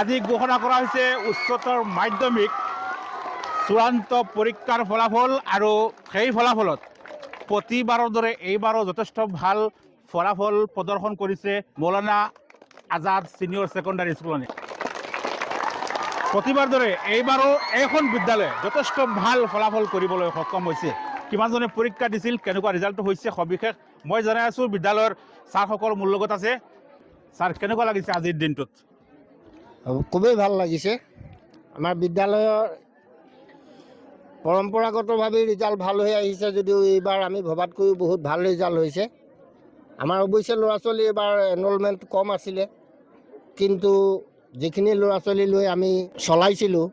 আজি ঘোষণা কৰা হৈছে উচ্চতৰ মাধ্যমিক চূড়ান্ত পৰীক্ষাৰ ফলাফল আৰু সেই ফলাফলত প্ৰতিবাৰৰ দৰে এইবাৰো যথেষ্ট ভাল ফলাফল প্ৰদৰ্শন কৰিছে মৌলানা আজাদ ছিনিয়ৰ ছেকেণ্ডাৰী স্কুলনে। প্ৰতিবাৰ দৰে এইবাৰো এইখন বিদ্যালয়ে যথেষ্ট ভাল ফলাফল কৰিবলৈ সক্ষম হৈছে। কিমানজনে পৰীক্ষা দিছিল, কেনেকুৱা ৰিজাল্ট হৈছে সবিশেষ মই জনাই আছোঁ। বিদ্যালয়ৰ ছাৰসকল মোৰ লগত আছে। ছাৰ, কেনেকুৱা লাগিছে আজিৰ দিনটোত? খুবেই ভাল লাগিছে। আমাৰ বিদ্যালয়ৰ পৰম্পৰাগতভাৱে ৰিজাল্ট ভাল হৈ আহিছে যদিও এইবাৰ আমি ভবাতকৈও বহুত ভাল ৰিজাল্ট হৈছে। আমাৰ অৱশ্যে ল'ৰা ছোৱালী এইবাৰ এনৰলমেণ্ট কম আছিলে, কিন্তু যিখিনি ল'ৰা ছোৱালী লৈ আমি চলাইছিলোঁ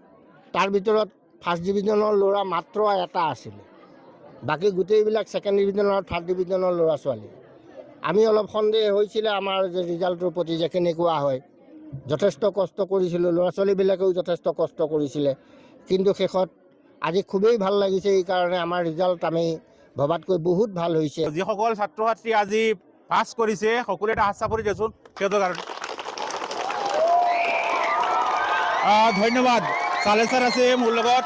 তাৰ ভিতৰত ফাৰ্ষ্ট ডিভিজনৰ ল'ৰা মাত্ৰ এটা আছিলে, বাকী গোটেইবিলাক ছেকেণ্ড ডিভিজনৰ থাৰ্ড ডিভিজনৰ ল'ৰা ছোৱালী। আমি অলপ সন্দেহ হৈছিলে আমাৰ যে ৰিজাল্টৰ প্ৰতি যে কেনেকুৱা হয়। যথেষ্ট কষ্ট কৰিছিলোঁ, ল'ৰা ছোৱালীবিলাকেও যথেষ্ট কষ্ট কৰিছিলে, কিন্তু শেষত আজি খুবেই ভাল লাগিছে। এইকাৰণে আমাৰ ৰিজাল্ট আমি ভবাতকৈ বহুত ভাল হৈছে। যিসকল ছাত্ৰ ছাত্ৰী আজি পাছ কৰিছে সকলোৱে এটা হাত চাপৰি দিয়কচোন সিহঁতৰ কাৰণে। ধন্যবাদ। চালেচাৰ আছে মোৰ লগত।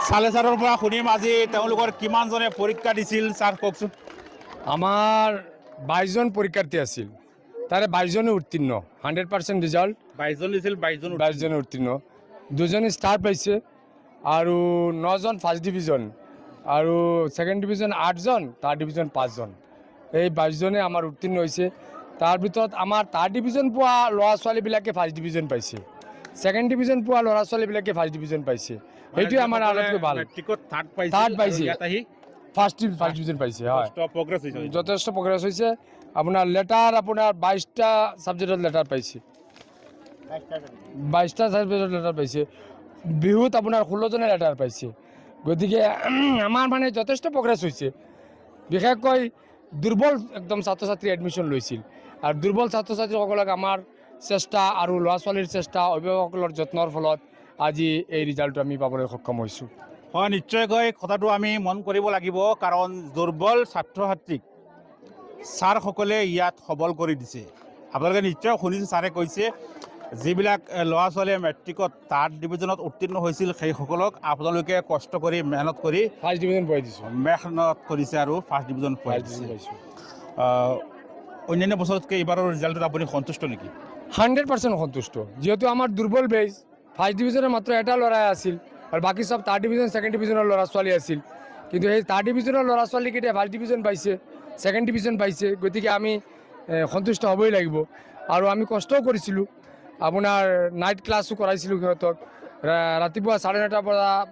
চালেচাৰৰ পৰা শুনিম আজি তেওঁলোকৰ কিমানজনে পৰীক্ষা দিছিল। ছাৰ কওকচোন। আমাৰ 22জন পৰীক্ষাৰ্থী আছিল, তাৰে 22জনে উত্তীৰ্ণ, 100% ৰিজাল্ট। 22জন দিছিল, 22জনে উত্তীৰ্ণ, 2জনে ষ্টাৰ পাইছে আৰু 9জন ফাৰ্ষ্ট ডিভিজন আৰু ছেকেণ্ড ডিভিজন 8জন, থাৰ্ড ডিভিজন 5জন। এই 22জনে আমাৰ উত্তীৰ্ণ হৈছে। তাৰ ভিতৰত আমাৰ থাৰ্ড ডিভিজন পোৱা ল'ৰা ছোৱালীবিলাকে ফাৰ্ষ্ট ডিভিজন পাইছে, ছেকেণ্ড ডিভিজন পোৱা ল'ৰা ছোৱালীবিলাকে ফাৰ্ষ্ট ডিভিজন পাইছে। সেইটোৱে আমাৰ আটাইতকৈ ভাল। থাৰ্ড পাইছে, ফাৰ্ষ্ট ডিভিজন পাইছে। হয়, যথেষ্ট প্ৰগ্ৰেছ হৈছে। আপোনাৰ লেটাৰ আপোনাৰ 22টা ছাবজেক্টত লেটাৰ পাইছে, 22টা ছাবজেক্টত লেটাৰ পাইছে। বিহুত আপোনাৰ 16জনে লেটাৰ পাইছে। গতিকে আমাৰ মানে যথেষ্ট প্ৰগ্ৰেছ হৈছে। বিশেষকৈ দুৰ্বল একদম ছাত্ৰ ছাত্ৰী এডমিশ্যন লৈছিল, আৰু দুৰ্বল ছাত্ৰ ছাত্ৰীসকলক আমাৰ চেষ্টা আৰু ল'ৰা ছোৱালীৰ চেষ্টা, অভিভাৱকসকলৰ যত্নৰ ফলত আজি এই ৰিজাল্টটো আমি পাবলৈ সক্ষম হৈছোঁ। হয়, নিশ্চয়কৈ কথাটো আমি মন কৰিব লাগিব, কাৰণ দুৰ্বল ছাত্ৰ ছাত্ৰীক ছাৰসকলে ইয়াত সবল কৰি দিছে। আপোনালোকে নিশ্চয় শুনিছে, ছাৰে কৈছে যিবিলাক ল'ৰা ছোৱালীয়ে মেট্ৰিকত থাৰ্ড ডিভিজনত উত্তীৰ্ণ হৈছিল সেইসকলক আপোনালোকে কষ্ট কৰি মেহনত কৰি ফাৰ্ষ্ট ডিভিজন পোৱাই দিছোঁ, মেহনত কৰিছে আৰু ফাৰ্ষ্ট ডিভিজন পোৱাই দিছে। অন্যান্য বছৰতকৈ এইবাৰৰ ৰিজাল্টত আপুনি সন্তুষ্ট নেকি? 100% সন্তুষ্ট। যিহেতু আমাৰ দুৰ্বল বেজ, ফাৰ্ষ্ট ডিভিজনৰ মাত্ৰ এটা ল'ৰাই আছিল আৰু বাকী চব থাৰ্ড ডিভিজন ছেকেণ্ড ডিভিজনৰ ল'ৰা ছোৱালী আছিল। কিন্তু সেই থাৰ্ড ডিভিজনৰ ল'ৰা ছোৱালীকেইটাই ফাৰ্ষ্ট ডিভিজন পাইছে, ছেকেণ্ড ডিভিজন পাইছে। গতিকে আমি সন্তুষ্ট হ'বই লাগিব। আৰু আমি কষ্টও কৰিছিলোঁ, আপোনাৰ নাইট ক্লাছো কৰাইছিলোঁ সিহঁতক। ৰাতিপুৱা 9:30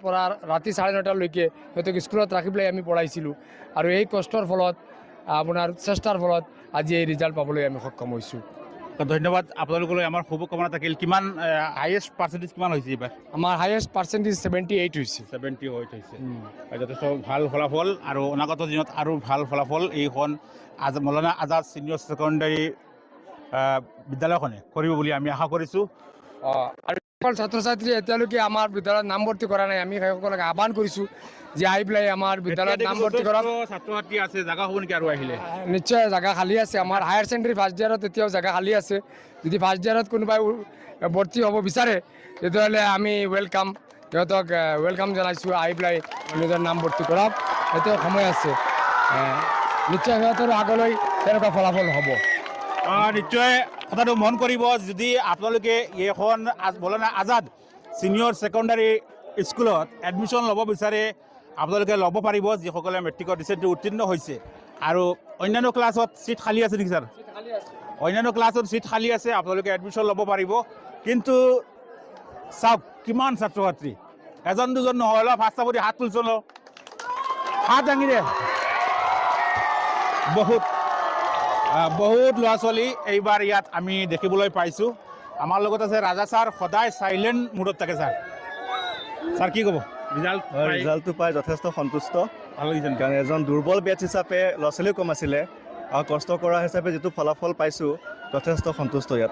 পৰা ৰাতি 9:30লৈকে সিহঁতক স্কুলত ৰাখি পেলাই আমি পঢ়াইছিলোঁ। আৰু এই কষ্টৰ ফলত, আপোনাৰ চেষ্টাৰ ফলত আজি এই ৰিজাল্ট পাবলৈ আমি সক্ষম হৈছোঁ। ধন্যবাদ। আপোনালোকলৈ আমাৰ শুভকামনা থাকিল। কিমান হাইয়েষ্ট পাৰ্চেণ্টেজ কিমান হৈছে এইবাৰ? আমাৰ হাইয়েষ্ট পাৰ্চেণ্টেজ 78 হৈছে। 78 হৈছে। যথেষ্ট ভাল ফলাফল, আৰু অনাগত দিনত আৰু ভাল ফলাফল এইখন মৌলানা আজাদ ছিনিয়ৰ ছেকেণ্ডাৰী বিদ্যালয়খনে কৰিব বুলি আমি আশা কৰিছোঁ। আৰু ছাত্ৰ ছাত্ৰীয়ে এতিয়ালৈকে আমাৰ বিদ্যালয়ত নামভৰ্তি কৰা নাই, আমি সেইসকলক আহ্বান কৰিছোঁ যে আহি পেলাই আমাৰ বিদ্যালয়ত নামভৰ্তি কৰক। ছাত্ৰ ছাত্ৰী আছে, জাগা হ'ব নেকি আৰু আহিলে? নিশ্চয় জাগা খালী আছে। আমাৰ হায়াৰ ছেকেণ্ডেৰী ফাৰ্ষ্ট ইয়াৰত এতিয়াও জাগা খালী আছে। যদি ফাৰ্ষ্ট ইয়াৰত কোনোবাই ভৰ্তি হ'ব বিচাৰে তেতিয়াহ'লে আমি সিহঁতক ৱেলকাম জনাইছোঁ। আহি পেলাই নিজৰ নাম ভৰ্তি কৰক, এতিয়াও সময় আছে। নিশ্চয় সিহঁতৰ আগলৈ তেনেকুৱা ফলাফল হ'ব। নিশ্চয় কথাটো মন কৰিব, যদি আপোনালোকে এইখন মৌলানা আজাদ ছিনিয়ৰ ছেকেণ্ডাৰী স্কুলত এডমিশ্যন ল'ব বিচাৰে আপোনালোকে ল'ব পাৰিব, যিসকলে মেট্ৰিকত ৰিচেণ্টলি উত্তীৰ্ণ হৈছে। আৰু অন্যান্য ক্লাছত ছিট খালী আছে নেকি ছাৰ? অন্যান্য ক্লাছত ছিট খালী আছে, আপোনালোকে এডমিশ্যন ল'ব পাৰিব। কিন্তু চাওক কিমান ছাত্ৰ ছাত্ৰী, এজন দুজন নহয়, অলপ হাত চাপৰি হাত তুলচোন, হাত দাঙি দে। বহুত ল'ৰা ছোৱালী এইবাৰ ইয়াত আমি দেখিবলৈ পাইছোঁ। আমাৰ লগত আছে ৰাজা ছাৰ, সদায় চাইলেণ্ট মুডত থাকে। ছাৰ কি ক'ব? ৰিজাল্টটো পাই যথেষ্ট সন্তুষ্ট। কাৰণ এজন দুৰ্বল বেটছ হিচাপে ল'ৰা ছোৱালীও কম আছিলে, আৰু কষ্ট কৰা হিচাপে যিটো ফলাফল পাইছোঁ যথেষ্ট সন্তুষ্ট। ইয়াত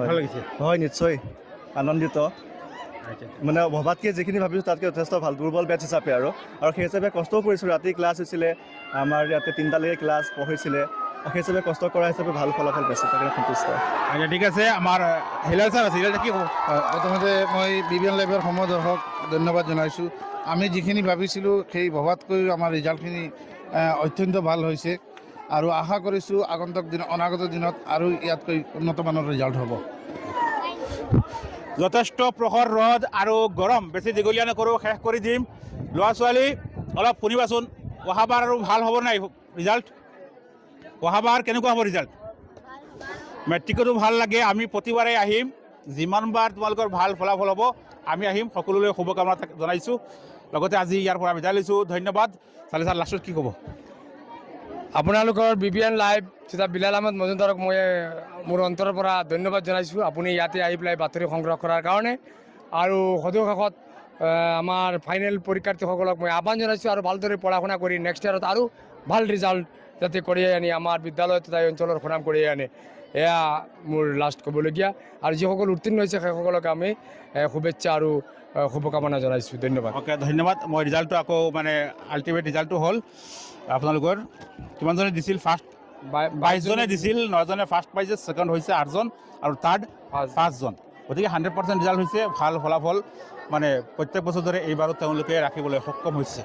ভাল লাগিছে? হয়, নিশ্চয় আনন্দিত। মানে ভবাতকৈ যিখিনি ভাবিছোঁ তাতকৈ যথেষ্ট ভাল, দুৰ্বল বেটছ হিচাপে। আৰু সেই হিচাপে কষ্টও কৰিছোঁ। ৰাতি ক্লাছ হৈছিলে আমাৰ ইয়াতে, 3টালৈকে ক্লাছ পঢ়িছিলে, সেই হিচাপে কষ্ট কৰা হিচাপে ভাল ফলাফল পাইছোঁ তাকে সন্তুষ্ট। আচ্ছা ঠিক আছে, আমাৰ হিলাল ছাৰ আছে, হিলাল ছাৰ কি ক'ব? প্ৰথমতে মই BBN লাইভৰ সমদৰ্শক ধন্যবাদ জনাইছোঁ। আমি যিখিনি ভাবিছিলোঁ সেই ভবাতকৈ আমাৰ ৰিজাল্টখিনি অত্যন্ত ভাল হৈছে আৰু আশা কৰিছোঁ অনাগত দিনত আৰু ইয়াতকৈ উন্নতমানৰ ৰিজাল্ট হ'ব। যথেষ্ট প্ৰখৰ ৰ'দ আৰু গৰম, বেছি দীঘলীয়া নকৰোঁ, শেষ কৰি দিম। ল'ৰা ছোৱালী অলপ শুনিবাচোন, অহাবাৰ আৰু ভাল হ'ব নাই ৰিজাল্ট? অহাবাৰ কেনেকুৱা হ'ব ৰিজাল্ট? মেট্ৰিকতো ভাল লাগে, আমি প্ৰতিবাৰে আহিম, যিমানবাৰ তোমালোকৰ ভাল ফলাফল হ'ব আমি আহিম। সকলোলৈ শুভকামনা জনাইছোঁ, লগতে আজি ইয়াৰ পৰা বিদায় লৈছোঁ। ধন্যবাদ। চালি ছাৰ লাষ্টত কি ক'ব? আপোনালোকৰ BBN লাইভ তথা বিলাল আহমেদ মজুমদাৰক মই মোৰ অন্তৰৰ পৰা ধন্যবাদ জনাইছোঁ। আপুনি ইয়াতে আহি পেলাই বাতৰি সংগ্ৰহ কৰাৰ কাৰণে। আৰু সদৌ শেষত আমাৰ ফাইনেল পৰীক্ষাৰ্থীসকলক মই আহ্বান জনাইছোঁ আৰু ভালদৰে পঢ়া শুনা কৰি নেক্সট ইয়াৰত আৰু ভাল ৰিজাল্ট যাতে কঢ়িয়াই আনি আমাৰ বিদ্যালয় তথা এই অঞ্চলৰ সুনাম কঢ়িয়াই আনে, এয়া মোৰ লাষ্ট ক'বলগীয়া। আৰু যিসকল উত্তীৰ্ণ হৈছে সেইসকলক আমি শুভেচ্ছা আৰু শুভকামনা জনাইছোঁ। ধন্যবাদ। অ'কে, ধন্যবাদ। মই ৰিজাল্টটো আকৌ মানে আল্টিমেট ৰিজাল্টটো হ'ল আপোনালোকৰ কিমানজনে দিছিল? ফাৰ্ষ্ট 22জনে দিছিল, 9জনে ফাৰ্ষ্ট পাইছে, ছেকেণ্ড হৈছে 8জন আৰু থাৰ্ড 5জন। গতিকে 100% ৰিজাল্ট হৈছে, ভাল ফলাফল মানে প্ৰত্যেক বছৰ দৰে এইবাৰো তেওঁলোকে ৰাখিবলৈ সক্ষম হৈছে।